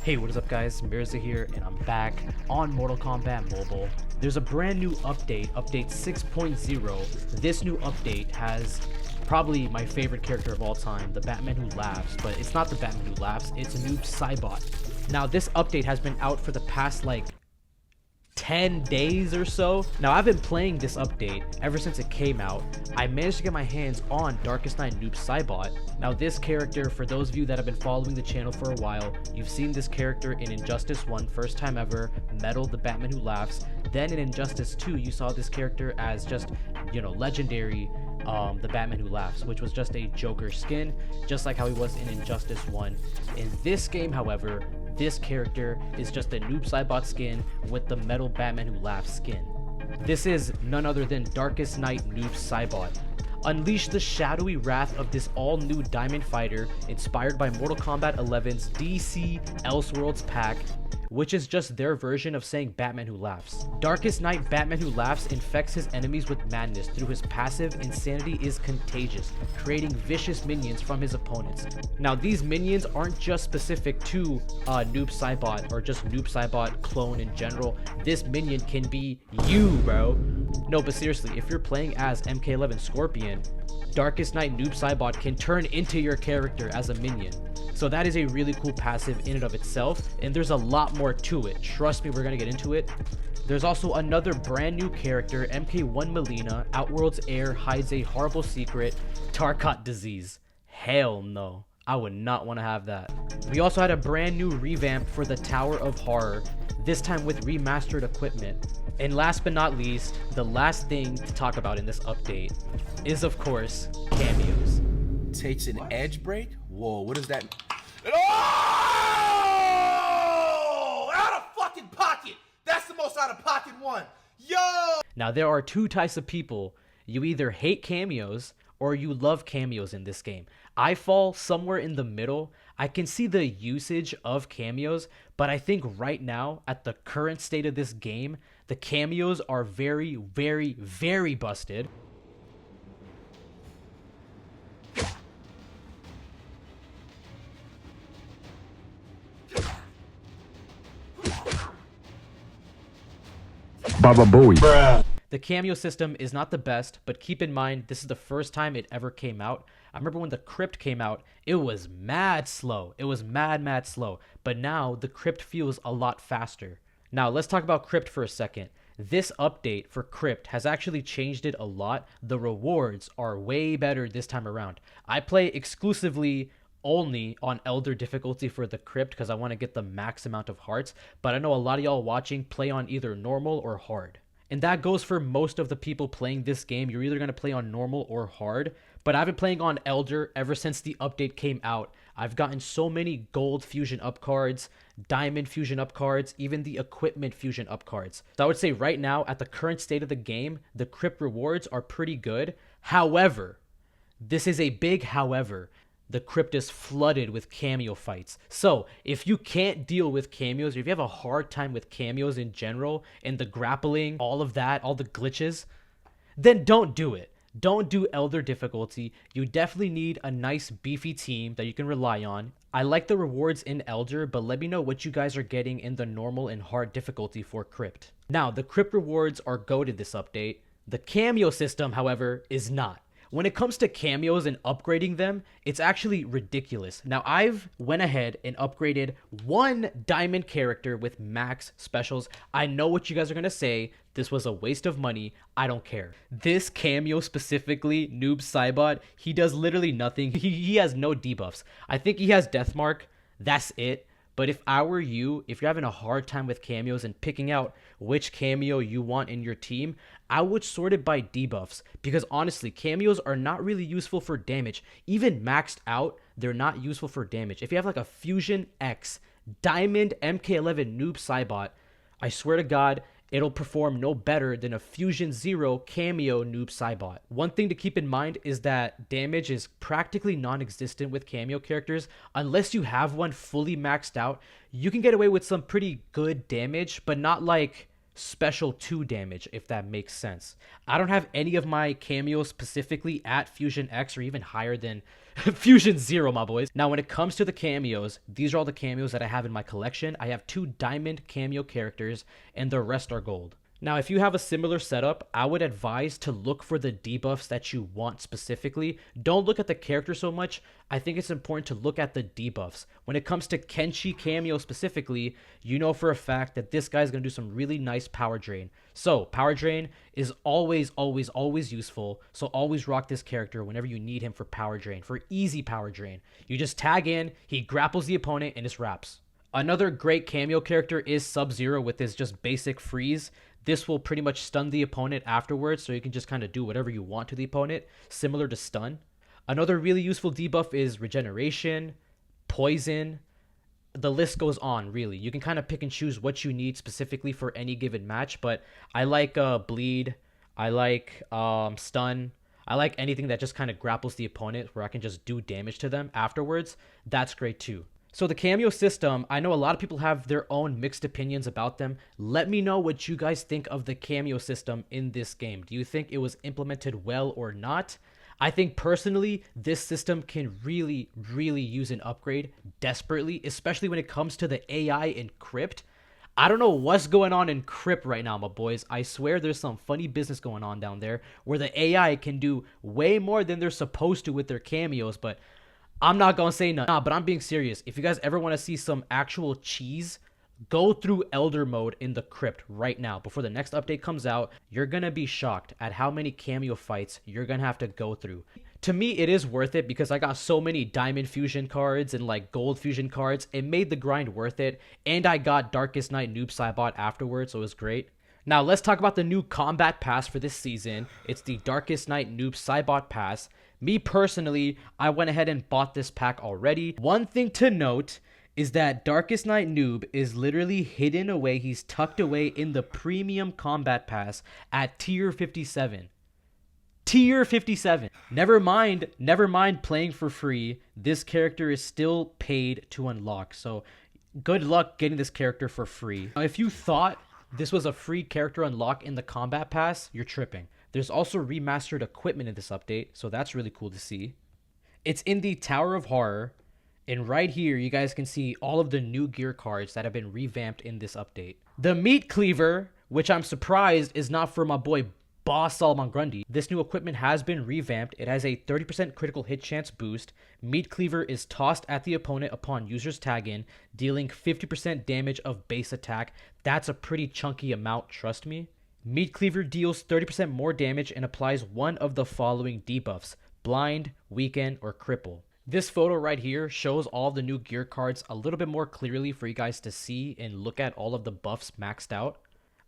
Hey, what is up guys, Mirza here, and I'm back on Mortal Kombat Mobile. There's a brand new update, update 6.0. This new update has probably my favorite character of all time, the Batman Who Laughs, but it's not the Batman Who Laughs, it's Noob Saibot. Now this update has been out for the past 10 days or so. Now I've been playing this update ever since it came out. I managed to get my hands on Darkest Night Noob Saibot. Now this character, for those of you that have been following the channel for a while, you've seen this character in Injustice 1, first time ever, Metal the Batman Who Laughs. Then in Injustice 2, you saw this character as just, legendary, the Batman Who Laughs, which was just a Joker skin, just like how he was in Injustice 1. In this game, however, this character is just a Noob Saibot skin with the Metal Batman Who Laughs skin. This is none other than Darkest Night Noob Saibot. Unleash the shadowy wrath of this all-new Diamond Fighter inspired by Mortal Kombat 11's DC Elseworlds pack, which is just their version of saying Batman Who Laughs. Darkest Night Batman Who Laughs infects his enemies with madness through his passive Insanity is Contagious, creating vicious minions from his opponents. Now these minions aren't just specific to Noob Saibot or just Noob Saibot clone in general. This minion can be you, bro. No, but seriously, if you're playing as MK11 Scorpion, Darkest Night Noob Saibot can turn into your character as a minion. So that is a really cool passive in and of itself, and there's a lot more to it. Trust me, we're gonna get into it. There's also another brand new character, MK1 Melina. Outworld's heir hides a horrible secret, Tarkat disease. Hell no, I would not want to have that. We also had a brand new revamp for the Tower of Horror, this time with remastered equipment. And last but not least, the last thing to talk about in this update is, of course, cameos. Takes an edge break? Whoa, what is that? Oh! Out of fucking pocket! That's the most out of pocket one! Yo! Now there are two types of people. You either hate cameos or you love cameos in this game. I fall somewhere in the middle. I can see the usage of cameos, but I think right now, at the current state of this game, the cameos are very, very, very busted. Baba Booey. Bruh. The cameo system is not the best, but keep in mind, this is the first time it ever came out. I remember when the Crypt came out, it was mad slow. It was mad slow. But now, the Crypt feels a lot faster. Now, let's talk about Crypt for a second. This update for Crypt has actually changed it a lot. The rewards are way better this time around. I play exclusively only on Elder difficulty for the Crypt because I want to get the max amount of hearts, but I know a lot of y'all watching play on either normal or hard. And that goes for most of the people playing this game. You're either going to play on normal or hard, but I've been playing on Elder ever since the update came out. I've gotten so many gold fusion up cards, diamond fusion up cards, even the equipment fusion up cards. So I would say right now, at the current state of the game, the Crypt rewards are pretty good. However, this is a big however, the Crypt is flooded with cameo fights. So if you can't deal with cameos, or if you have a hard time with cameos in general, and the grappling, all of that, all the glitches, then don't do it. Don't do Elder difficulty. You definitely need a nice beefy team that you can rely on. I like the rewards in Elder, but let me know what you guys are getting in the normal and hard difficulty for Crypt. Now, the Crypt rewards are goated this update. The cameo system, however, is not. When it comes to cameos and upgrading them, it's actually ridiculous. Now, I've went ahead and upgraded one diamond character with max specials. I know what you guys are going to say. This was a waste of money. I don't care. This cameo specifically, Noob Saibot, he does literally nothing. He has no debuffs. I think he has Death Mark. That's it. But if I were you, if you're having a hard time with cameos and picking out which cameo you want in your team, I would sort it by debuffs, because honestly, cameos are not really useful for damage. Even maxed out, they're not useful for damage. If you have like a Fusion X, Diamond MK11 Noob Saibot, I swear to God, it'll perform no better than a Fusion Zero cameo Noob Saibot. One thing to keep in mind is that damage is practically non-existent with cameo characters. Unless you have one fully maxed out, you can get away with some pretty good damage, but not like special 2 damage, if that makes sense. I don't have any of my cameos specifically at Fusion X or even higher than Fusion 0, my boys. Now, when it comes to the cameos, these are all the cameos that I have in my collection. I have 2 diamond cameo characters, and the rest are gold. Now, if you have a similar setup, I would advise to look for the debuffs that you want specifically. Don't look at the character so much. I think it's important to look at the debuffs. When it comes to Kenshi cameo specifically, you know for a fact that this guy's going to do some really nice power drain. So, power drain is always, always, always useful. So, always rock this character whenever you need him for power drain, for easy power drain. You just tag in, he grapples the opponent, and it's wraps. Another great cameo character is Sub-Zero with his just basic freeze. This will pretty much stun the opponent afterwards, so you can just kind of do whatever you want to the opponent, similar to stun. Another really useful debuff is regeneration, poison. The list goes on, really. You can kind of pick and choose what you need specifically for any given match, but I like bleed, I like stun, I like anything that just kind of grapples the opponent where I can just do damage to them afterwards. That's great too. So the cameo system, I know a lot of people have their own mixed opinions about them. Let me know what you guys think of the cameo system in this game. Do you think it was implemented well or not? I think personally, this system can really, really use an upgrade desperately, especially when it comes to the AI in Crypt. I don't know what's going on in Crypt right now, my boys. I swear there's some funny business going on down there where the AI can do way more than they're supposed to with their cameos, but I'm not gonna say nothing. Nah, but I'm being serious. If you guys ever want to see some actual cheese, go through Elder mode in the Crypt right now. Before the next update comes out, you're gonna be shocked at how many cameo fights you're gonna have to go through. To me, it is worth it because I got so many Diamond Fusion cards and like Gold Fusion cards. It made the grind worth it. And I got Darkest Night Noob Saibot afterwards, so it was great. Now, let's talk about the new Kombat Pass for this season. It's the Darkest Night Noob Saibot Pass. Me personally, I went ahead and bought this pack already. One thing to note is that Darkest Night Noob is literally hidden away. He's tucked away in the Premium Combat Pass at Tier 57. Tier 57. Never mind playing for free. This character is still paid to unlock. So good luck getting this character for free. Now, if you thought this was a free character unlock in the Combat Pass, you're tripping. There's also remastered equipment in this update, so that's really cool to see. It's in the Tower of Horror, and right here you guys can see all of the new gear cards that have been revamped in this update. The Meat Cleaver, which I'm surprised is not for my boy Boss Solomon Grundy. This new equipment has been revamped. It has a 30% critical hit chance boost. Meat Cleaver is tossed at the opponent upon user's tag in, dealing 50% damage of base attack. That's a pretty chunky amount, trust me. Meat Cleaver deals 30% more damage and applies one of the following debuffs: Blind, Weaken, or Cripple. This photo right here shows all the new gear cards a little bit more clearly for you guys to see and look at all of the buffs maxed out.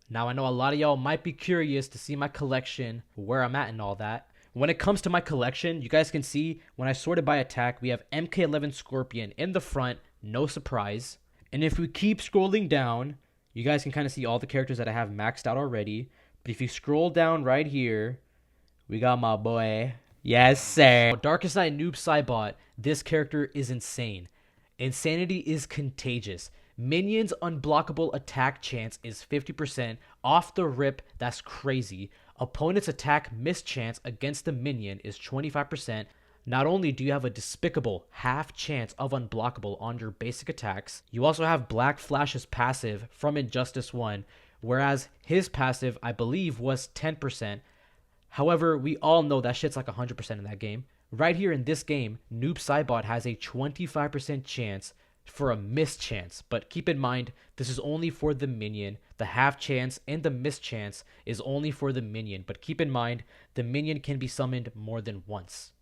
Now, I know a lot of y'all might be curious to see my collection, where I'm at and all that. When it comes to my collection, you guys can see when I sorted by attack, we have MK11 Scorpion in the front, no surprise. And if we keep scrolling down, you guys can kind of see all the characters that I have maxed out already. But if you scroll down right here, we got my boy. Yes, sir. Darkest Night Noob Saibot. This character is insane. Insanity is contagious. Minions' unblockable attack chance is 50%. Off the rip, that's crazy. Opponent's attack miss chance against the minion is 25%. Not only do you have a despicable half chance of unblockable on your basic attacks, you also have Black Flash's passive from Injustice 1, whereas his passive, I believe, was 10%. However, we all know that shit's like 100% in that game. Right here in this game, Noob Saibot has a 25% chance for a miss chance, but keep in mind, this is only for the minion. The half chance and the miss chance is only for the minion, but keep in mind, the minion can be summoned more than once.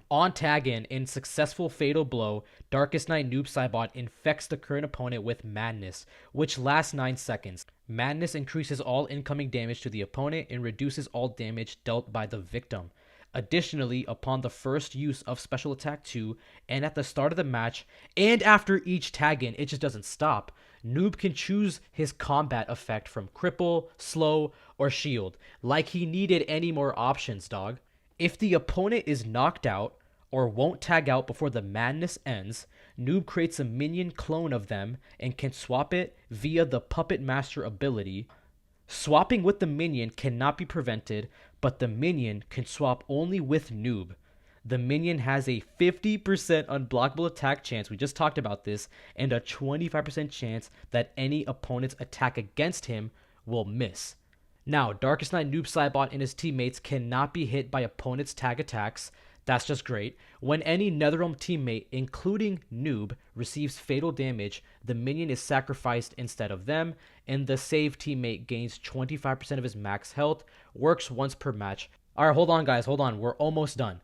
On tag in successful fatal blow, Darkest Night Noob Saibot infects the current opponent with Madness, which lasts 9 seconds. Madness increases all incoming damage to the opponent and reduces all damage dealt by the victim. Additionally, upon the first use of Special Attack 2, and at the start of the match, and after each tag in, it just doesn't stop. Noob can choose his combat effect from Cripple, Slow, or Shield, like he needed any more options, dog. If the opponent is knocked out, or won't tag out before the madness ends, Noob creates a minion clone of them and can swap it via the Puppet Master ability. Swapping with the minion cannot be prevented, but the minion can swap only with Noob. The minion has a 50% unblockable attack chance, we just talked about this, and a 25% chance that any opponent's attack against him will miss. Now, Darkest Knight Noob Saibot and his teammates cannot be hit by opponents' tag attacks. That's just great. When any Netherrealm teammate, including Noob, receives fatal damage, the minion is sacrificed instead of them, and the save teammate gains 25% of his max health, works once per match. Alright, hold on, guys, hold on. We're almost done.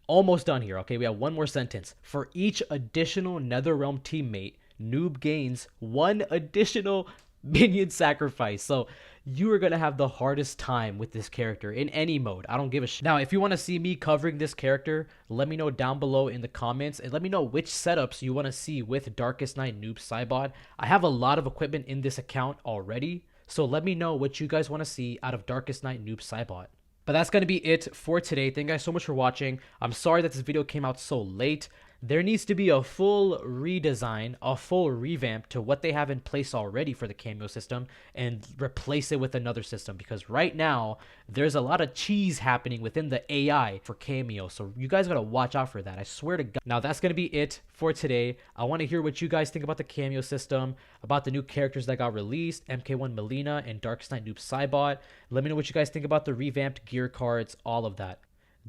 Almost done here, okay? We have one more sentence. For each additional Netherrealm teammate, Noob gains one additional minion sacrifice. So you are going to have the hardest time with this character in any mode. I don't give a shit. Now, if you want to see me covering this character, let me know down below in the comments, and let me know which setups you want to see with Darkest Knight Noob Saibot. I have a lot of equipment in this account already, so let me know what you guys want to see out of Darkest Knight Noob Saibot. But that's going to be it for today. Thank you guys so much for watching. I'm sorry that this video came out so late. There needs to be a full redesign, a full revamp to what they have in place already for the cameo system and replace it with another system, because right now there's a lot of cheese happening within the AI for cameo. So you guys got to watch out for that. I swear to God. Now that's going to be it for today. I want to hear what you guys think about the cameo system, about the new characters that got released, MK1 Melina and Darkest Knight Noob Saibot. Let me know what you guys think about the revamped gear cards, all of that.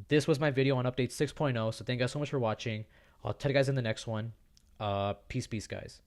This was my video on update 6.0. So thank you guys so much for watching. I'll tell you guys in the next one. Peace, guys.